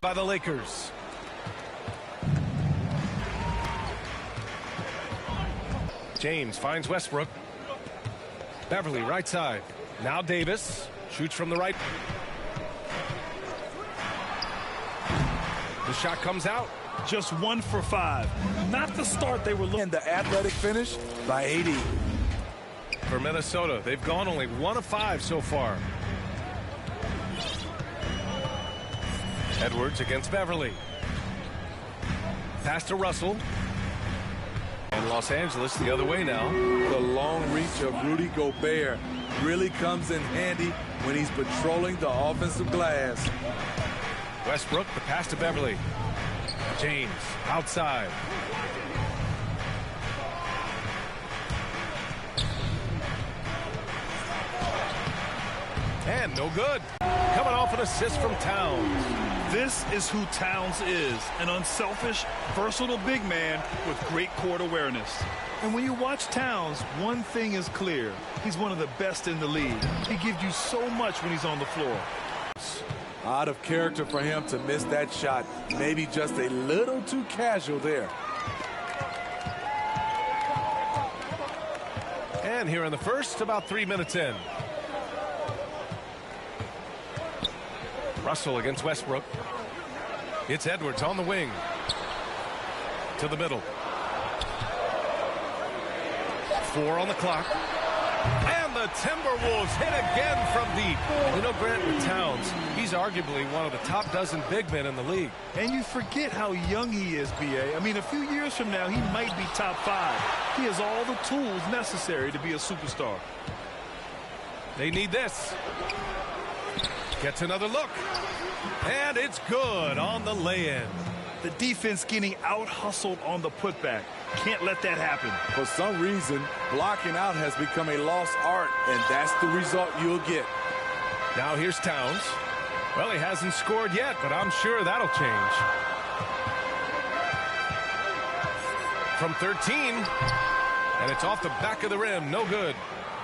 by the Lakers. James finds Westbrook. Beverly, right side. Now Davis shoots from the right. The shot comes out. Just 1 for 5. Not the start they were looking. And the athletic finish by AD. For Minnesota, they've gone only 1 of 5 so far. Edwards against Beverly. Pass to Russell. And Los Angeles the other way now. The long reach of Rudy Gobert really comes in handy when he's patrolling the offensive glass. Westbrook, the pass to Beverly. James outside. And no good. Coming off an assist from Towns. This is who Towns is, an unselfish, versatile big man with great court awareness. And when you watch Towns, one thing is clear. He's one of the best in the league. He gives you so much when he's on the floor. Out of character for him to miss that shot. Maybe just a little too casual there. And here in the first, about 3 minutes in. Russell against Westbrook. It's Edwards on the wing. To the middle. 4 on the clock. And the Timberwolves hit again from deep. You know, Grant, with Towns, he's arguably one of the top dozen big men in the league. And you forget how young he is, B.A. I mean, a few years from now, he might be top 5. He has all the tools necessary to be a superstar. They need this. Gets another look. And it's good on the lay-in. The defense getting out-hustled on the putback. Can't let that happen. For some reason, blocking out has become a lost art, and that's the result you'll get. Now here's Towns. Well, he hasn't scored yet, but I'm sure that'll change. From 13, and it's off the back of the rim. No good.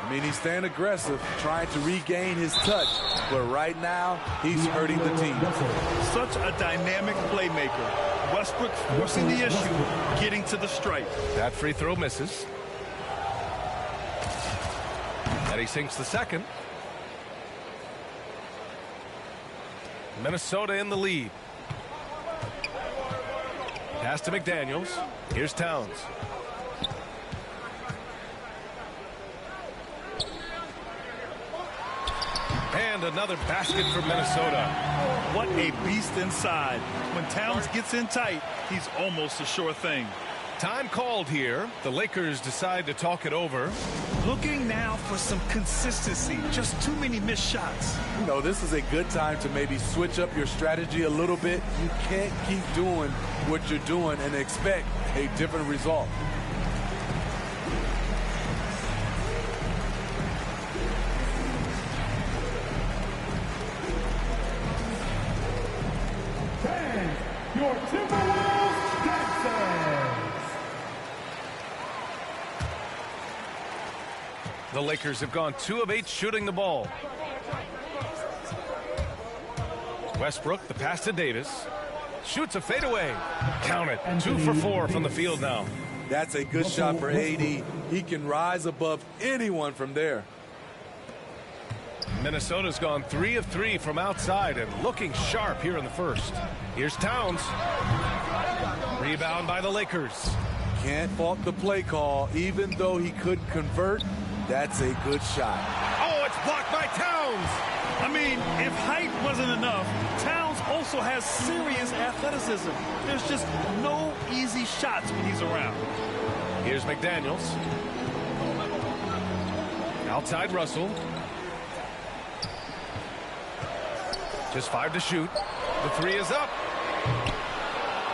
I mean, he's staying aggressive, trying to regain his touch, but right now, he's hurting the team. Such a dynamic playmaker. Westbrook forcing the issue, getting to the stripe. That free throw misses. And he sinks the second. Minnesota in the lead. Pass to McDaniels. Here's Towns. And another basket for Minnesota. What a beast inside. When Towns gets in tight, he's almost a sure thing. Time called here. The Lakers decide to talk it over. Looking now for some consistency. Just too many missed shots. You know, this is a good time to maybe switch up your strategy a little bit. You can't keep doing what you're doing and expect a different result. Your Timberwolves Dancers. The Lakers have gone 2 of 8 shooting the ball. Westbrook, the pass to Davis. Shoots a fadeaway. Count it. 2 for 4 from the field now. That's a good shot for AD. He can rise above anyone from there. Minnesota's gone 3 of 3 from outside and looking sharp here in the first. Here's Towns. Rebound by the Lakers. Can't fault the play call. Even though he couldn't convert, that's a good shot. Oh, it's blocked by Towns. I mean, if height wasn't enough, Towns also has serious athleticism. There's just no easy shots when he's around. Here's McDaniels. Outside Russell. Just 5 to shoot. The 3 is up.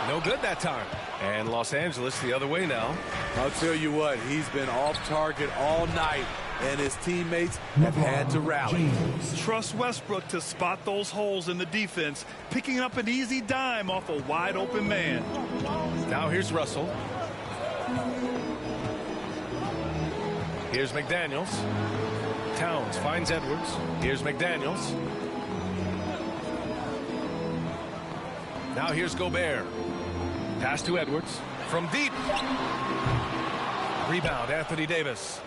No good that time. And Los Angeles the other way now. I'll tell you what, he's been off target all night, and his teammates have had to rally. Trust Westbrook to spot those holes in the defense, picking up an easy dime off a wide open man. Now here's Russell. Here's McDaniels. Towns finds Edwards. Here's McDaniels. Now here's Gobert. Pass to Edwards. From deep. Rebound, Anthony Davis.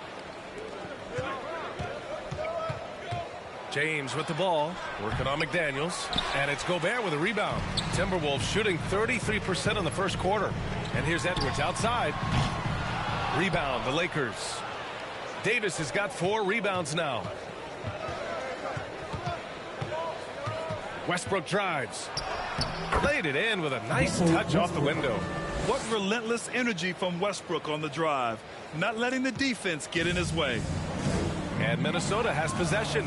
James with the ball, working on McDaniels, and it's Gobert with a rebound. Timberwolves shooting 33% in the first quarter. And here's Edwards outside. Rebound, the Lakers. Davis has got 4 rebounds now. Westbrook drives. Laid it in with a nice touch off the window. What relentless energy from Westbrook on the drive, not letting the defense get in his way. And Minnesota has possession.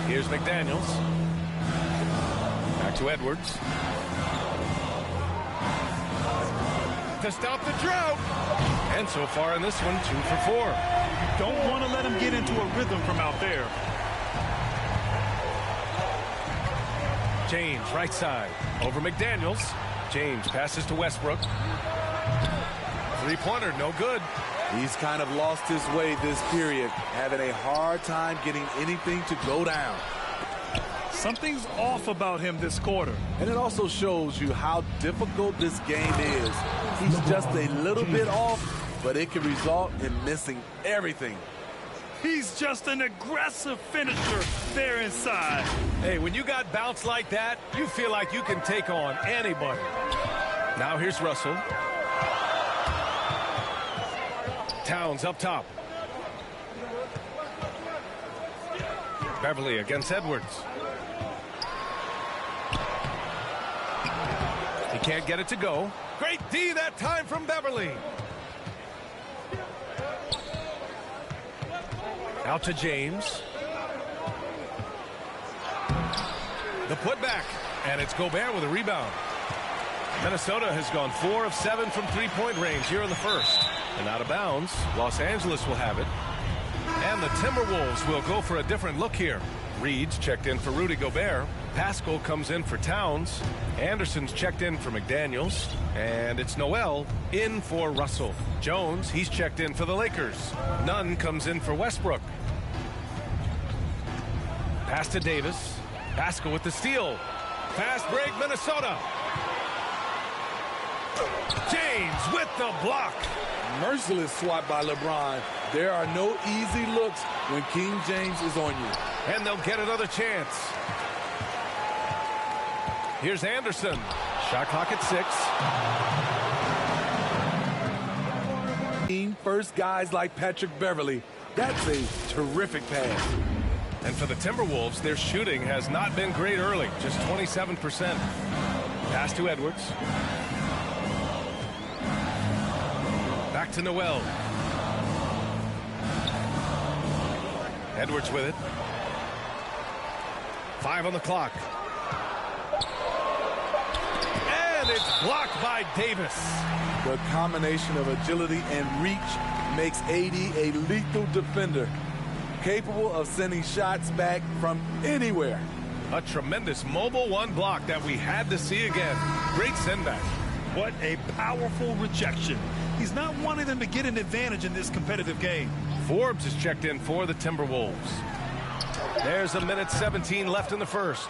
Here's McDaniels. Back to Edwards. To stop the drought. And so far in this one, 2 for 4. Don't want to let him get into a rhythm from out there. James, right side. Over McDaniels. James passes to Westbrook. Three-pointer, no good. He's kind of lost his way this period, having a hard time getting anything to go down. Something's off about him this quarter. And it also shows you how difficult this game is. He's just a little bit off, but it can result in missing everything. He's just an aggressive finisher there inside. Hey, when you got bounce like that, you feel like you can take on anybody. Now here's Russell. Towns up top. Beverly against Edwards. He can't get it to go. Great D that time from Beverly. Out to James. The putback. And it's Gobert with a rebound. Minnesota has gone 4 of 7 from three-point range here in the first. And out of bounds, Los Angeles will have it. And the Timberwolves will go for a different look here. Reed's checked in for Rudy Gobert. Pascal comes in for Towns. Anderson's checked in for McDaniels. And it's Noel in for Russell. Jones, he's checked in for the Lakers. Nunn comes in for Westbrook. Pass to Davis. Pascal with the steal. Fast break, Minnesota. James with the block. Merciless swat by LeBron. There are no easy looks when King James is on you. And they'll get another chance. Here's Anderson. Shot clock at 6. First guys like Patrick Beverly. That's a terrific pass. And for the Timberwolves, their shooting has not been great early. Just 27%. Pass to Edwards. Back to Noel. Edwards with it. 5 on the clock. And it's blocked by Davis. The combination of agility and reach makes AD a lethal defender, capable of sending shots back from anywhere. A tremendous mobile one block that we had to see again. Great send back. What a powerful rejection. He's not wanting them to get an advantage in this competitive game. Forbes is checked in for the Timberwolves. There's a minute 17 left in the first.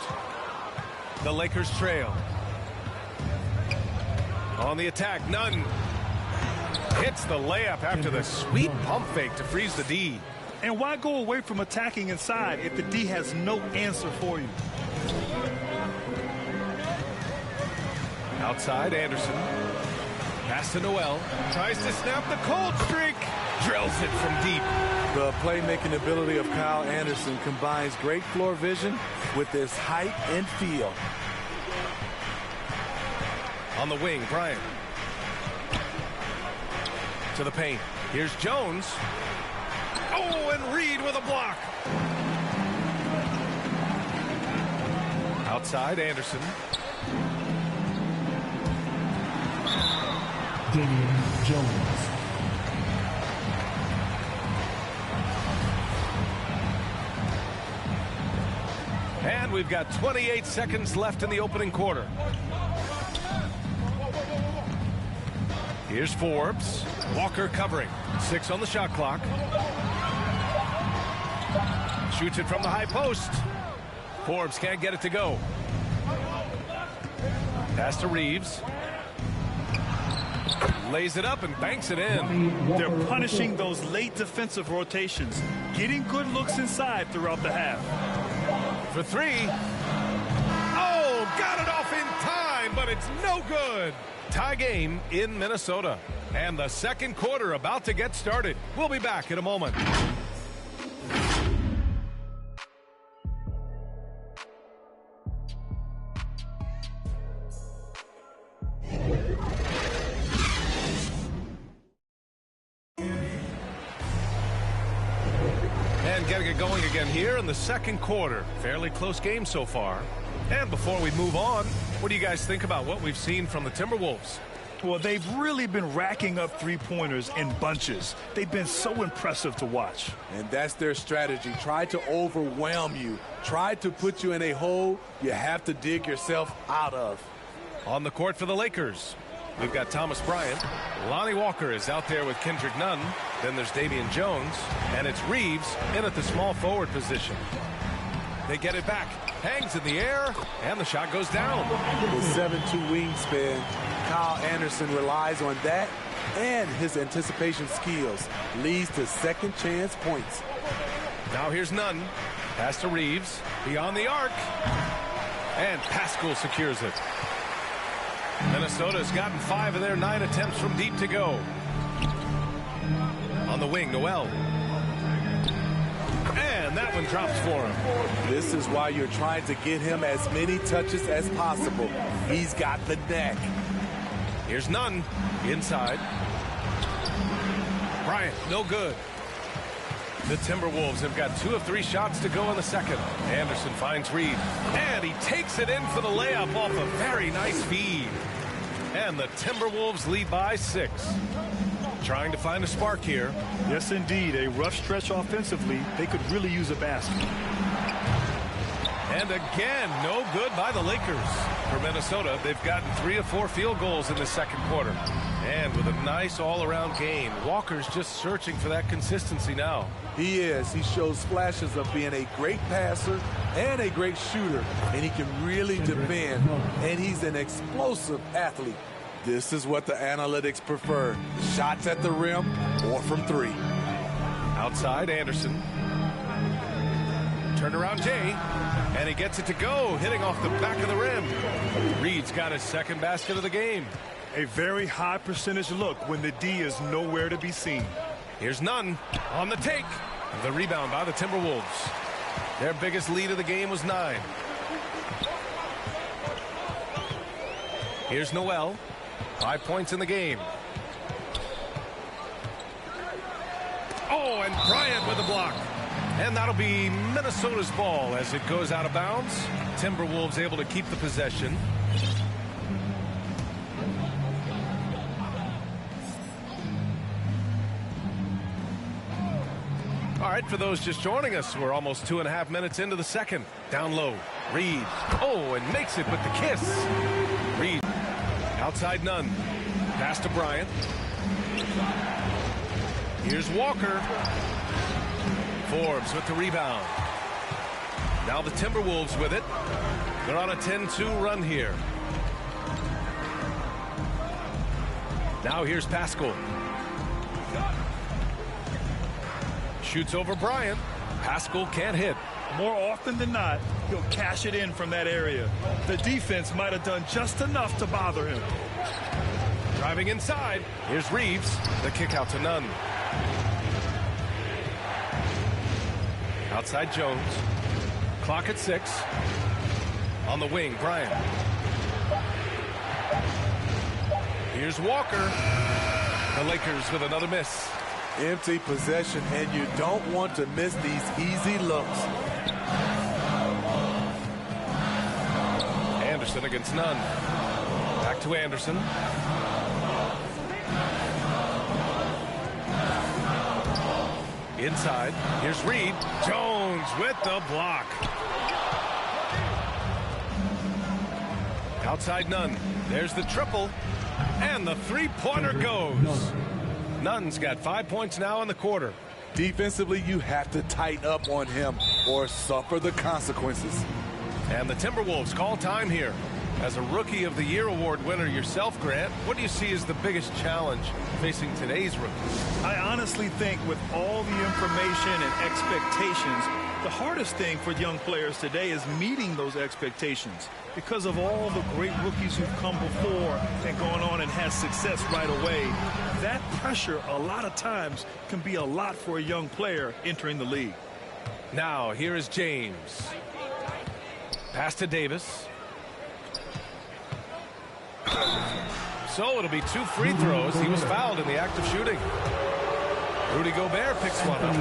The Lakers trail. On the attack, Nunn hits the layup after the sweet pump fake to freeze the D. And why go away from attacking inside if the D has no answer for you? Outside, Anderson. Pass to Noel. Tries to snap the cold streak. Drills it from deep. The playmaking ability of Kyle Anderson combines great floor vision with his height and feel. On the wing, Bryant. To the paint. Here's Jones. Oh, and Reed with a block. Outside, Anderson. Damian Jones. And we've got 28 seconds left in the opening quarter. Here's Forbes. Walker covering. 6 on the shot clock. Shoots it from the high post. Forbes can't get it to go. Pass to Reeves. Lays it up and banks it in. They're punishing those late defensive rotations, getting good looks inside throughout the half. For three. Oh, got it off in time, but it's no good. Tie game in Minnesota. And the second quarter about to get started. We'll be back in a moment. And getting it going again here in the second quarter. Fairly close game so far. And before we move on, what do you guys think about what we've seen from the Timberwolves? Well, they've really been racking up three-pointers in bunches. They've been so impressive to watch. And that's their strategy. Try to overwhelm you. Try to put you in a hole you have to dig yourself out of. On the court for the Lakers, we've got Thomas Bryant. Lonnie Walker is out there with Kendrick Nunn. Then there's Damian Jones. And it's Reeves in at the small forward position. They get it back. Hangs in the air. And the shot goes down. With 7'2" wingspan, Kyle Anderson relies on that and his anticipation skills. Leads to second chance points. Now here's Nunn. Pass to Reeves. Beyond the arc. And Pascal secures it. Minnesota's gotten 5 of their 9 attempts from deep to go. On the wing, Noel. And that one drops for him. This is why you're trying to get him as many touches as possible. He's got the neck. Here's Nunn. Inside. Bryant, no good. The Timberwolves have got 2 of 3 shots to go in the second. Anderson finds Reed. And he takes it in for the layup off a very nice feed. And the Timberwolves lead by 6. Trying to find a spark here. Yes, indeed. A rough stretch offensively. They could really use a basket. And again, no good by the Lakers. For Minnesota, they've gotten 3 of 4 field goals in the second quarter. And with a nice all-around game, Walker's just searching for that consistency now. He is. He shows flashes of being a great passer and a great shooter. And he can really defend. And he's an explosive athlete. This is what the analytics prefer. Shots at the rim or from 3. Outside, Anderson. Turned around Jay. And he gets it to go, hitting off the back of the rim. Reed's got his second basket of the game. A very high percentage look when the D is nowhere to be seen. Here's Nunn on the take. The rebound by the Timberwolves. Their biggest lead of the game was 9. Here's Noel. 5 points in the game. Oh, and Bryant with the block. And that'll be Minnesota's ball as it goes out of bounds. Timberwolves able to keep the possession. All right, for those just joining us, we're almost 2.5 minutes into the second. Down low, Reed. Oh, and makes it with the kiss. Reed. Outside Nunn. Pass to Bryant. Here's Walker. Forbes with the rebound. Now the Timberwolves with it. They're on a 10-2 run here. Now here's Pascal. Shoots over Bryant. Pascal can't hit. More often than not, he'll cash it in from that area. The defense might have done just enough to bother him. Driving inside. Here's Reeves. The kick out to Nunn. Outside Jones. Clock at 6. On the wing, Bryant. Here's Walker. The Lakers with another miss. Empty possession, and you don't want to miss these easy looks. Anderson against Nunn. Back to Anderson. Inside. Here's Reed. Jones with the block. Outside Nunn. There's the triple. And the three-pointer goes. Nunn's got 5 points now in the quarter. Defensively, you have to tighten up on him. or suffer the consequences. And the Timberwolves call time here. As a Rookie of the Year award winner yourself, Grant, what do you see as the biggest challenge facing today's rookies? I honestly think with all the information and expectations, the hardest thing for young players today is meeting those expectations. Because of all the great rookies who've come before and gone on and had success right away, that pressure a lot of times can be a lot for a young player entering the league. Now, here is James. Pass to Davis. So it'll be 2 free throws. He was fouled in the act of shooting. Rudy Gobert picks one up.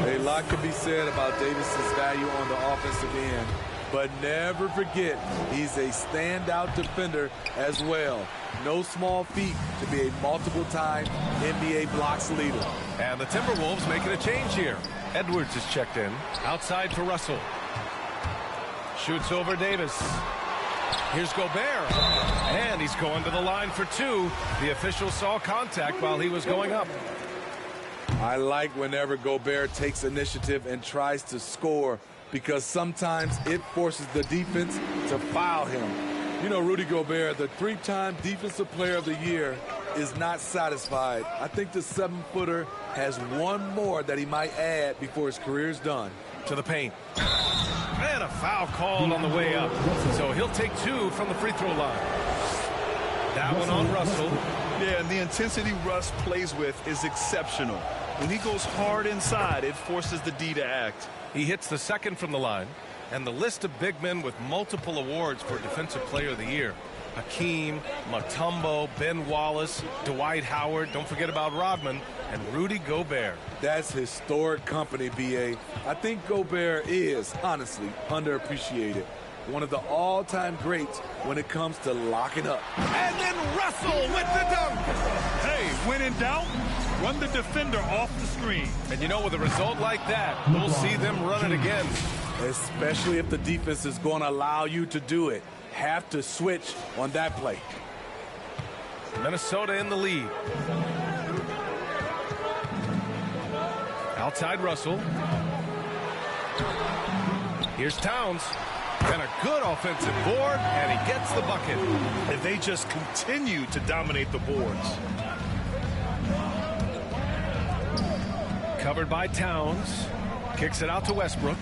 A lot could be said about Davis's value on the offensive end, but never forget he's a standout defender as well. No small feat to be a multiple-time NBA blocks leader. And the Timberwolves making a change here. Edwards is checked in. Outside to Russell. Shoots over Davis. Here's Gobert. And he's going to the line for 2. The official saw contact while he was going up. I like whenever Gobert takes initiative and tries to score because sometimes it forces the defense to foul him. You know, Rudy Gobert, the 3-time Defensive Player of the Year, is not satisfied. I think the 7-footer has one more that he might add before his career's done. To the paint. And a foul called on the way up. So he'll take 2 from the free throw line. That one on Russell. Yeah, and the intensity Russ plays with is exceptional. When he goes hard inside, it forces the D to act. He hits the second from the line. And the list of big men with multiple awards for Defensive Player of the Year. Hakeem, Mutombo, Ben Wallace, Dwight Howard, don't forget about Rodman, and Rudy Gobert. That's historic company, B.A. I think Gobert is, honestly, underappreciated. One of the all-time greats when it comes to locking up. And then Russell with the dunk. Hey, when in doubt, run the defender off the screen. And you know, with a result like that, we'll see them run it again. Especially if the defense is going to allow you to do it. Have to switch on that play. Minnesota in the lead. Outside Russell. Here's Towns. And a good offensive board, and he gets the bucket. And they just continue to dominate the boards. Covered by Towns. Kicks it out to Westbrook.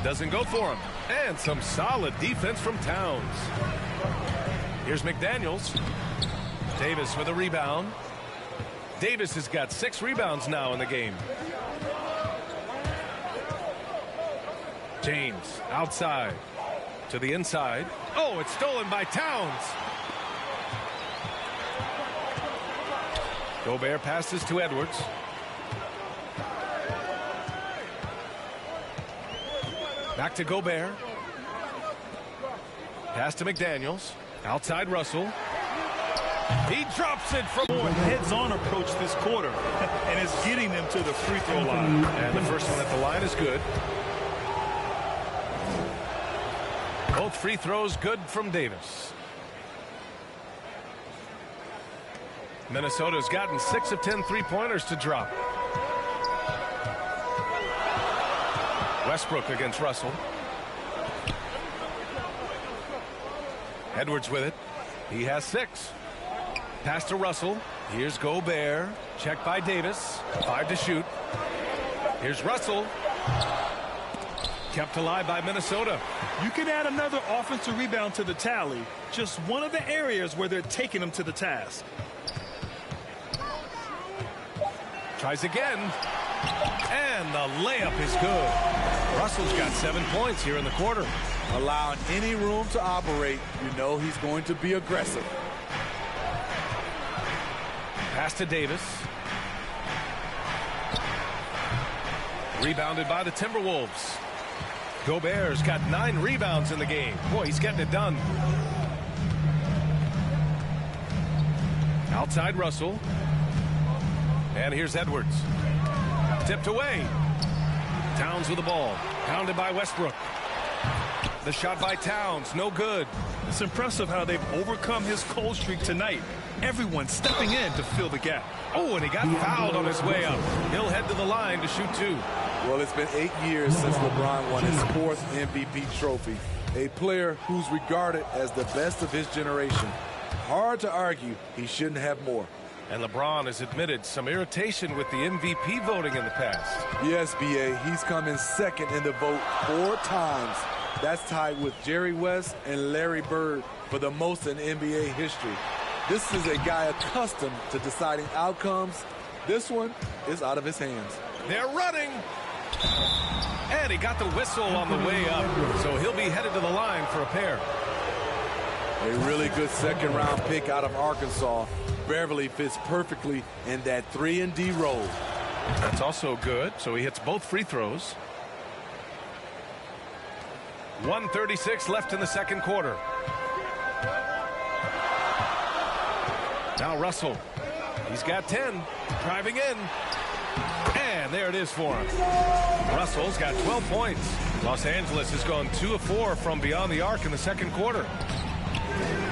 Doesn't go for him. And some solid defense from Towns. Here's McDaniels. Davis with a rebound. Davis has got 6 rebounds now in the game. James outside to the inside. Oh, it's stolen by Towns. Gobert passes to Edwards. Back to Gobert. Pass to McDaniels. Outside Russell. He drops it from more heads-on approach this quarter, and it's getting them to the free throw line. And the first one at the line is good. Both free throws good from Davis. Minnesota's gotten 6 of 10 three-pointers to drop. Westbrook against Russell. Edwards with it. He has 6. Pass to Russell. Here's Gobert. Checked by Davis. 5 to shoot. Here's Russell. Kept alive by Minnesota. You can add another offensive rebound to the tally. Just one of the areas where they're taking them to the task. Tries again. And the layup is good. Russell's got 7 points here in the quarter. Allowing any room to operate, you know he's going to be aggressive. Pass to Davis. Rebounded by the Timberwolves. Gobert's got 9 rebounds in the game. Boy, he's getting it done. Outside Russell. And here's Edwards. Tipped away. Towns with the ball. Pounded by Westbrook. The shot by Towns, no good. It's impressive how they've overcome his cold streak tonight. Everyone stepping in to fill the gap. Oh, and he got fouled on his way up. He'll head to the line to shoot 2. Well, it's been 8 years since LeBron won his 4th MVP trophy. A player who's regarded as the best of his generation. Hard to argue he shouldn't have more. And LeBron has admitted some irritation with the MVP voting in the past. Yes, B.A., he's come in second in the vote 4 times. That's tied with Jerry West and Larry Bird for the most in NBA history. This is a guy accustomed to deciding outcomes. This one is out of his hands. They're running. And he got the whistle on the way up, so he'll be headed to the line for a pair. A really good second-round pick out of Arkansas. Beverly fits perfectly in that 3-and-D role. That's also good, so he hits both free throws. 1:36 left in the second quarter. Now Russell. He's got 10. Driving in. And there it is for him. Russell's got 12 points. Los Angeles has gone 2 of 4 from beyond the arc in the second quarter.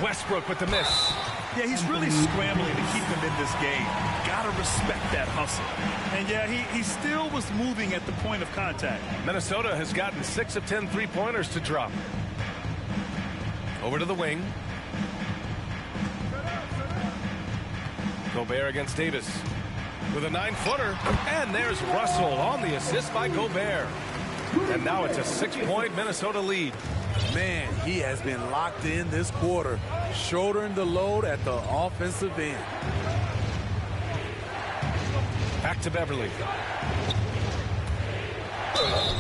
Westbrook with the miss. Yeah, he's really scrambling to keep them in this game. Gotta respect that hustle. And yeah, he still was moving at the point of contact. Minnesota has gotten 6 of 10 three-pointers to drop. Over to the wing. Gobert against Davis with a 9-footer. And there's Russell on the assist by Gobert. And now it's a 6-point Minnesota lead. Man, he has been locked in this quarter, shouldering the load at the offensive end. Back to Beverly.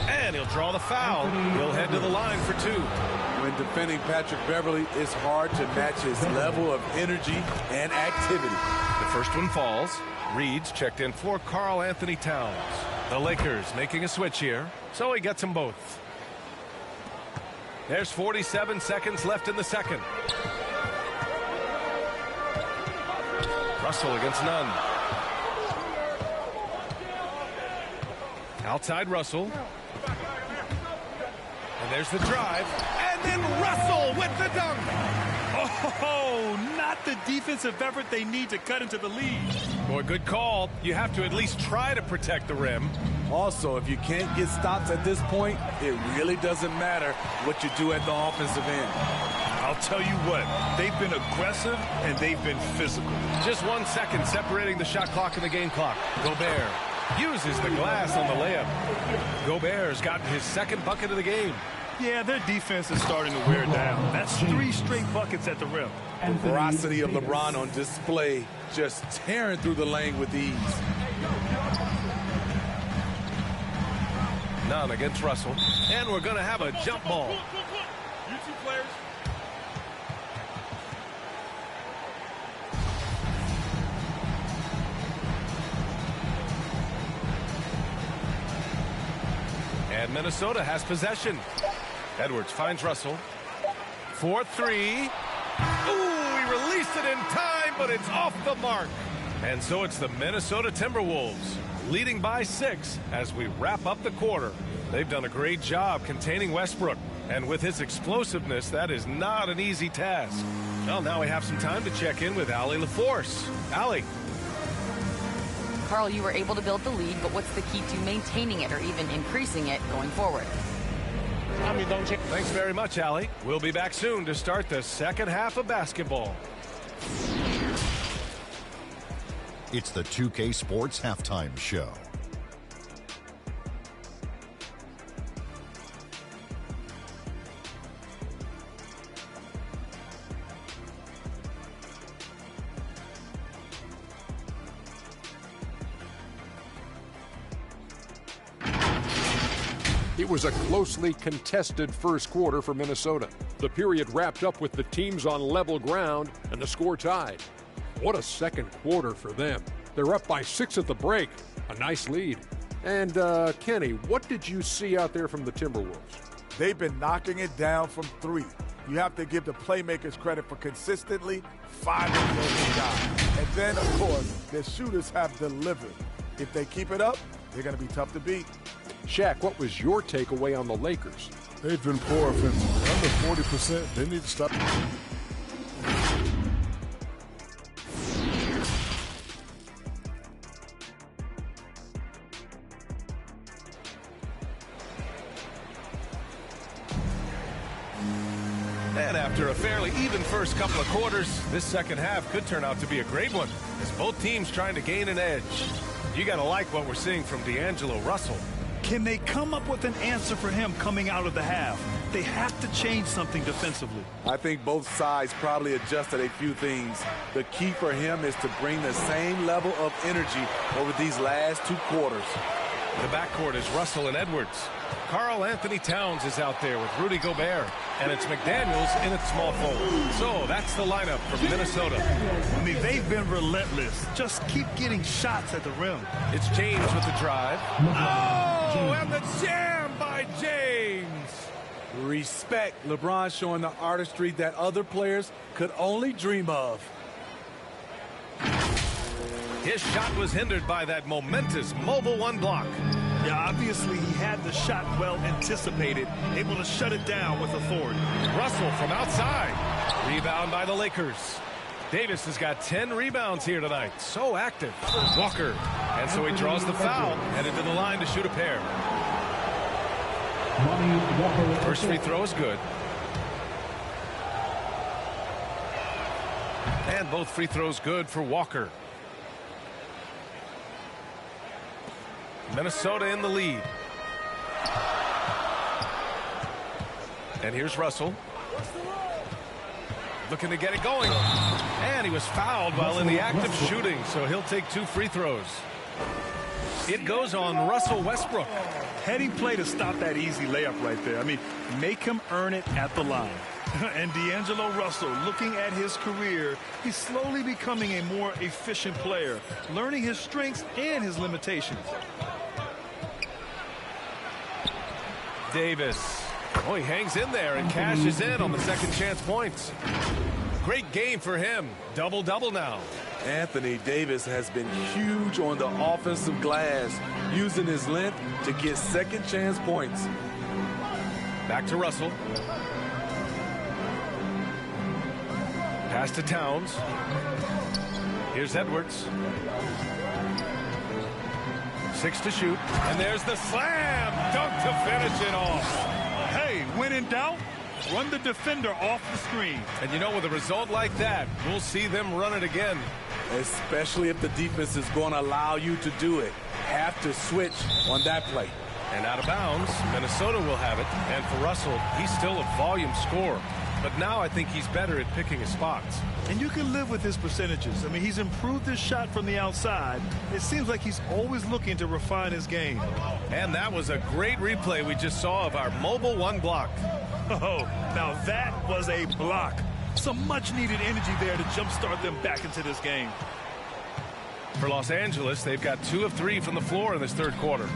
And he'll draw the foul. He'll head to the line for 2. When defending Patrick Beverly, it's hard to match his level of energy and activity. The first one falls. Reed's checked in for Karl Anthony Towns. The Lakers making a switch here, so he gets them both. There's 47 seconds left in the second. Russell against Nunn. Outside Russell. And there's the drive. And then Russell with the dunk. Oh, not the defensive effort they need to cut into the lead. Boy, good call. You have to at least try to protect the rim. Also, if you can't get stops at this point, it really doesn't matter what you do at the offensive end. I'll tell you what, they've been aggressive and they've been physical. Just 1 second separating the shot clock and the game clock. Gobert uses the glass on the layup. Gobert's gotten his second bucket of the game. Yeah, their defense is starting to wear down. That's 3 straight buckets at the rim. The ferocity of LeBron on display, just tearing through the lane with ease. Nunn against Russell. And we're going to have a jump ball. You 2 players. And Minnesota has possession. Edwards finds Russell. 4-3. Ooh, he released it in time, but it's off the mark. And so it's the Minnesota Timberwolves leading by 6 as we wrap up the quarter. They've done a great job containing Westbrook. And with his explosiveness, that is not an easy task. Well, now we have some time to check in with Allie LaForce. Allie. Karl, you were able to build the lead, but what's the key to maintaining it or even increasing it going forward? Thanks very much, Allie. We'll be back soon to start the second half of basketball. It's the 2K Sports Halftime Show. It was a closely contested first quarter for Minnesota. The period wrapped up with the teams on level ground and the score tied. What a second quarter for them. They're up by 6 at the break. A nice lead. And, Kenny, what did you see out there from the Timberwolves? They've been knocking it down from 3. You have to give the playmakers credit for consistently finding those guys. And then, of course, their shooters have delivered. If they keep it up, they're going to be tough to beat. Shaq, what was your takeaway on the Lakers? They've been poor offensively. Under 40%. They need to stop. And after a fairly even first couple of quarters, this second half could turn out to be a great one, as both teams trying to gain an edge. You got to like what we're seeing from D'Angelo Russell. Can they come up with an answer for him coming out of the half? They have to change something defensively. I think both sides probably adjusted a few things. The key for him is to bring the same level of energy over these last 2 quarters. The backcourt is Russell and Edwards. Karl Anthony Towns is out there with Rudy Gobert, and it's McDaniels in its small forward. So that's the lineup for Minnesota. I mean, they've been relentless. Just keep getting shots at the rim. It's James with the drive. Oh, and the jam by James. Respect. LeBron showing the artistry that other players could only dream of. His shot was hindered by that momentous Mobile One block. Yeah, obviously he had the shot well anticipated, able to shut it down with authority. Russell from outside. Rebound by the Lakers. Davis has got 10 rebounds here tonight. So active. Walker. And so he draws the foul, headed to the line to shoot a pair. First free throw is good. And both free throws good for Walker. Minnesota in the lead. And here's Russell. Looking to get it going. And he was fouled while in the act of shooting, so he'll take 2 free throws. It goes on Russell Westbrook. Heading play to stop that easy layup right there. I mean, make him earn it at the line. And D'Angelo Russell, looking at his career, he's slowly becoming a more efficient player, learning his strengths and his limitations. Davis. Oh, he hangs in there and cashes in on the second chance points. Great game for him. Double-double now. Anthony Davis has been huge on the offensive glass, using his length to get second chance points. Back to Russell. Pass to Towns. Here's Edwards. 6 to shoot. And there's the slam dunk to finish it off. Hey, when in doubt, run the defender off the screen. And you know, with a result like that, we'll see them run it again. Especially if the defense is going to allow you to do it. Have to switch on that play. And out of bounds, Minnesota will have it. And for Russell, he's still a volume scorer. But now I think he's better at picking his spots. And you can live with his percentages. I mean, he's improved his shot from the outside. It seems like he's always looking to refine his game. And that was a great replay we just saw of our Mobile One block. Oh, now that was a block. Some much-needed energy there to jumpstart them back into this game. For Los Angeles, they've got 2 of 3 from the floor in this third quarter.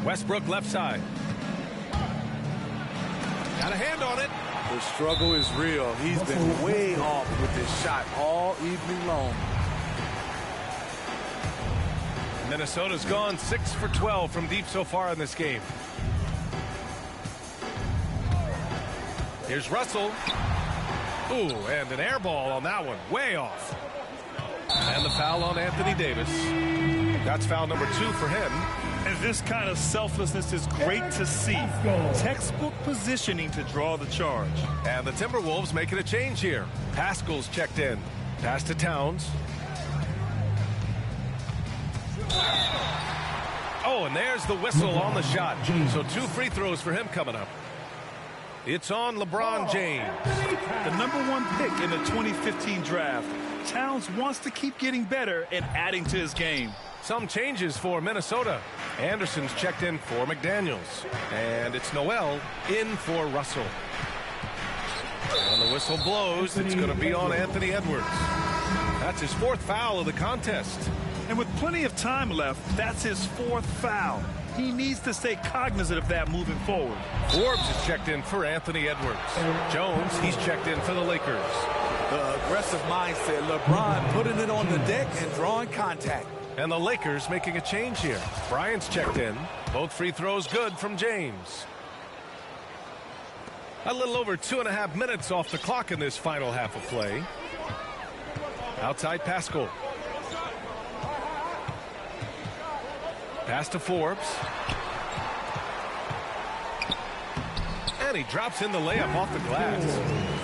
Westbrook left side. Got a hand on it. The struggle is real. He's been way off with his shot all evening long. Minnesota's gone 6 for 12 from deep so far in this game. Here's Russell. Ooh, and an air ball on that one. Way off. And the foul on Anthony Davis. That's foul number 2 for him. And this kind of selflessness is great to see. Textbook positioning to draw the charge. And the Timberwolves making a change here. Pascal's checked in. Pass to Towns. Oh, and there's the whistle on the shot. So 2 free throws for him coming up. It's on LeBron James. The #1 pick in the 2015 draft. Towns wants to keep getting better and adding to his game. Some changes for Minnesota. Anderson's checked in for McDaniels. And it's Noel in for Russell. And the whistle blows. It's going to be on Anthony Edwards. That's his 4th foul of the contest. And with plenty of time left, that's his 4th foul. He needs to stay cognizant of that moving forward. Forbes is checked in for Anthony Edwards. Jones, he's checked in for the Lakers. The aggressive mindset. LeBron putting it on the deck and drawing contact. And the Lakers making a change here. Bryant's checked in. Both free throws good from James. A little over 2.5 minutes off the clock in this final half of play. Outside Pascal. Pass to Forbes. And he drops in the layup off the glass.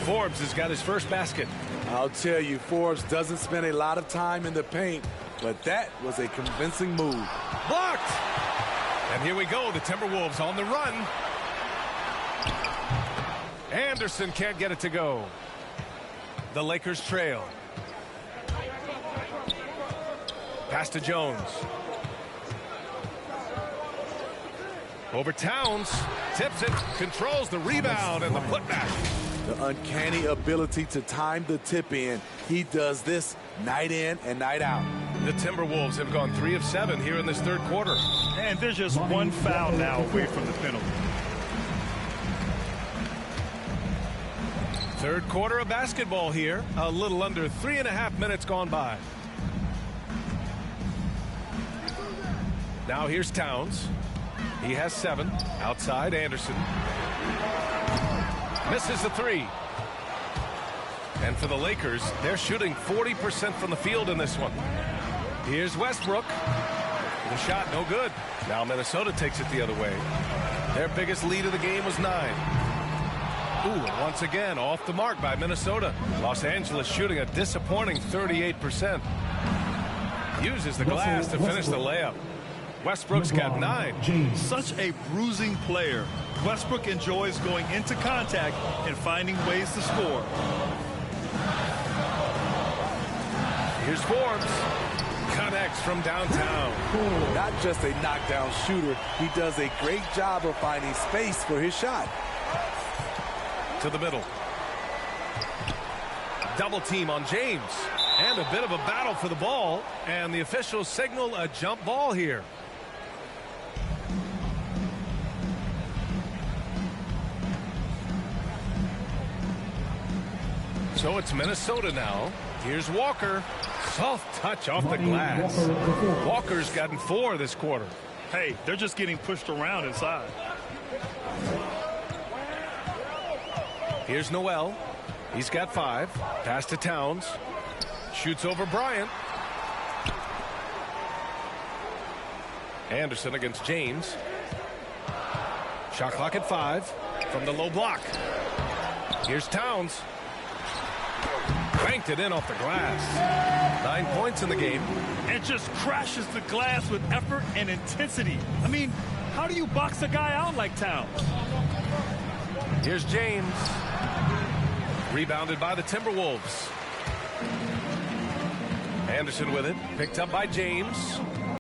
Forbes has got his first basket. I'll tell you, Forbes doesn't spend a lot of time in the paint, but that was a convincing move. Blocked! And here we go, the Timberwolves on the run. Anderson can't get it to go. The Lakers trail. Pass to Jones. Over Towns. Tips it. Controls the rebound and the putback. The uncanny ability to time the tip in. He does this night in and night out. The Timberwolves have gone 3 of 7 here in this third quarter. And there's just one foul now away from the penalty. Third quarter of basketball here. A little under 3.5 minutes gone by. Now here's Towns. He has 7. Outside, Anderson. Misses the 3. And for the Lakers, they're shooting 40% from the field in this one. Here's Westbrook. The shot no good. Now Minnesota takes it the other way. Their biggest lead of the game was 9. Ooh, and once again, off the mark by Minnesota. Los Angeles shooting a disappointing 38%. Uses the glass to finish the layup. Westbrook's got 9. Such a bruising player. Westbrook enjoys going into contact and finding ways to score. Here's Forbes. Connects from downtown. Not just a knockdown shooter, he does a great job of finding space for his shot. To the middle. Double team on James. And a bit of a battle for the ball. And the officials signal a jump ball here. So it's Minnesota now. Here's Walker. Soft touch off the glass. Walker's gotten 4 this quarter. Hey, they're just getting pushed around inside. Here's Noel. He's got 5. Pass to Towns. Shoots over Bryant. Anderson against James. Shot clock at 5 from the low block. Here's Towns. Banked it in off the glass. 9 points in the game. And just crashes the glass with effort and intensity. I mean, how do you box a guy out like Towns? Here's James. Rebounded by the Timberwolves. Anderson with it. Picked up by James.